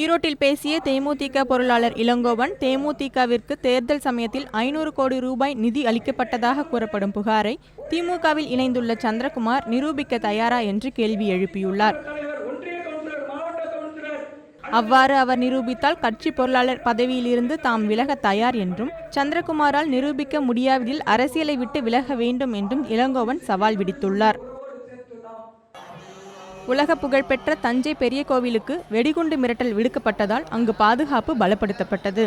ஈரோட்டில் பேசிய தேமுதிக பொருளாளர் இளங்கோவன், தேமுதிகவிற்கு தேர்தல் சமயத்தில் 500 கோடி ரூபாய் நிதி அளிக்கப்பட்டதாக கூறப்படும் புகாரை திமுகவில் இணைந்துள்ள சந்திரகுமார் நிரூபிக்க தயாரா என்று கேள்வி எழுப்பியுள்ளார். அவ்வாறு அவர் நிரூபித்தால் கட்சி பொருளாளர் பதவியிலிருந்து தாம் விலக தயார் என்றும், சந்திரகுமாரால் நிரூபிக்க முடியாவிடில் அரசியலை விட்டு விலக வேண்டும் என்றும் இளங்கோவன் சவால் விடுத்துள்ளார். உலக புகழ்பெற்ற தஞ்சை பெரிய கோவிலுக்கு வெடிகுண்டு மிரட்டல் விடுக்கப்பட்டதால் அங்கு பாதுகாப்பு பலப்படுத்தப்பட்டது.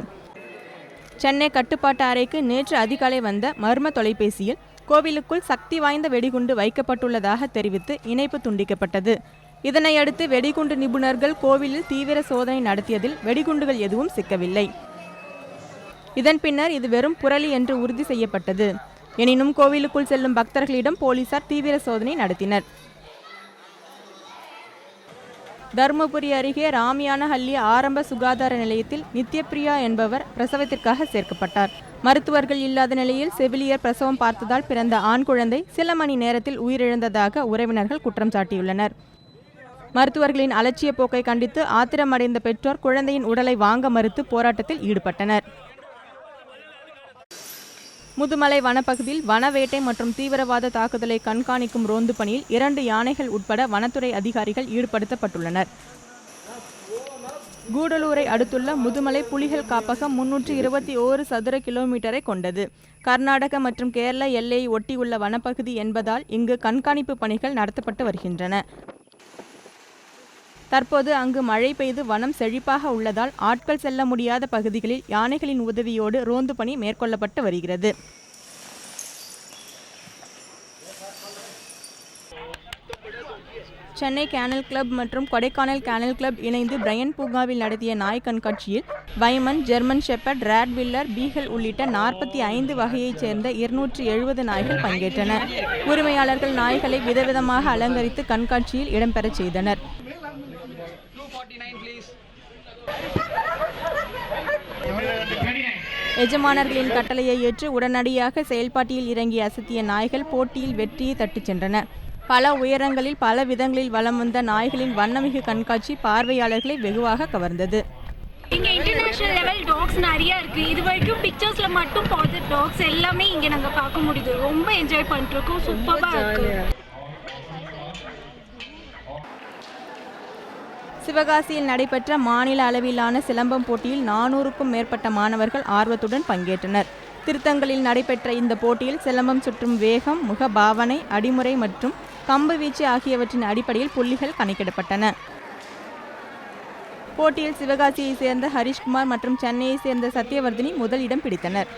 சென்னை கட்டுப்பாட்டு அறைக்கு நேற்று அதிகாலை வந்த மர்ம தொலைபேசியில் கோவிலுக்குள் சக்தி வாய்ந்த வெடிகுண்டு வைக்கப்பட்டுள்ளதாக தெரிவித்து இணைப்பு துண்டிக்கப்பட்டது. இதனையடுத்து வெடிகுண்டு நிபுணர்கள் கோவிலில் தீவிர சோதனை நடத்தியதில் வெடிகுண்டுகள் எதுவும் சிக்கவில்லை. இதன் பின்னர் இது வெறும் புரளி என்று உறுதி செய்யப்பட்டது. எனினும் கோவிலுக்குள் செல்லும் பக்தர்களிடம் போலீசார் தீவிர சோதனை நடத்தினர். தருமபுரி அருகே ராமியானஹள்ளி ஆரம்ப சுகாதார நிலையத்தில் நித்யபிரியா என்பவர் பிரசவத்திற்காக சேர்க்கப்பட்டார். மருத்துவர்கள் இல்லாத நிலையில் செவிலியர் பிரசவம் பார்த்ததால் பிறந்த ஆண் குழந்தை சில மணி நேரத்தில் உயிரிழந்ததாக உறவினர்கள் குற்றம் சாட்டியுள்ளனர். மருத்துவர்களின் அலட்சிய போக்கை கண்டித்து ஆத்திரமடைந்த பெற்றோர் குழந்தையின் உடலை வாங்க மறுத்து போராட்டத்தில் ஈடுபட்டனர். முதுமலை வனப்பகுதியில் வனவேட்டை மற்றும் தீவிரவாத தாக்குதலை கண்காணிக்கும் ரோந்து பணியில் 2 யானைகள் உட்பட வனத்துறை அதிகாரிகள் ஈடுபடுத்தப்பட்டுள்ளனர். கூடலூரை அடுத்துள்ள முதுமலை புலிகள் காப்பகம் 321 சதுர கிலோமீட்டரை கொண்டது. கர்நாடக மற்றும் கேரள எல்லையை ஒட்டியுள்ள வனப்பகுதி என்பதால் இங்கு கண்காணிப்பு பணிகள் நடத்தப்பட்டு வருகின்றன. தற்போது அங்கு மழை பெய்து வனம் செழிப்பாக உள்ளதால் ஆட்கள் செல்ல முடியாத பகுதிகளில் யானைகளின் உதவியோடு ரோந்து பணி மேற்கொள்ளப்பட்டு வருகிறது. சென்னை கேனல் கிளப் மற்றும் கொடைக்கானல் கேனல் கிளப் இணைந்து பிரையன் பூங்காவில் நடத்திய நாய் கண்காட்சியில் வைமன், ஜெர்மன் ஷெப்பர்ட், ராட்வில்லர், பீகல் உள்ளிட்ட 45 வகையைச் சேர்ந்த 270 நாய்கள் பங்கேற்றன. உரிமையாளர்கள் நாய்களை விதவிதமாக அலங்கரித்து கண்காட்சியில் இடம்பெறச் செய்தனர். எஜமானர்களின் கட்டளையை ஏற்று உடனடியாக செயல்பாட்டில் இறங்கிய அசத்திய நாய்கள் போட்டியில் வெற்றியை தட்டிச் சென்றன. பல உயரங்களில் பல விதங்களில் வலம் வந்த நாய்களின் வண்ணமிகு கண்காட்சி பார்வையாளர்களை வெகுவாக கவர்ந்தது. இங்கே இன்டர்நேஷனல் லெவல் டாக்ஸ் நிறைய இருக்குது. இது வரைக்கும் பிக்சர்ஸில் மட்டும் பார்த்த டாக்ஸ் எல்லாமே இங்கே நாங்கள் பார்க்க முடியுது. ரொம்ப என்ஜாய் பண்ணிருக்கோம். சூப்பராக இருக்குது. சிவகாசியில் நடைபெற்ற மாநில அளவிலான சிலம்பம் போட்டியில் 400க்கும் மேற்பட்ட மாணவர்கள் ஆர்வத்துடன் பங்கேற்றனர். திருத்தங்களில் நடைபெற்ற இந்த போட்டியில் சிலம்பம் சுற்றும் வேகம், முக பாவனை, அடிமுறை மற்றும் கம்பு வீச்சு ஆகியவற்றின் அடிப்படையில் புள்ளிகள் கணக்கிடப்பட்டன. போட்டியில் சிவகாசியை சேர்ந்த ஹரிஷ்குமார் மற்றும் சென்னையை சேர்ந்த சத்யவர்தினி முதலிடம் பிடித்தனர்.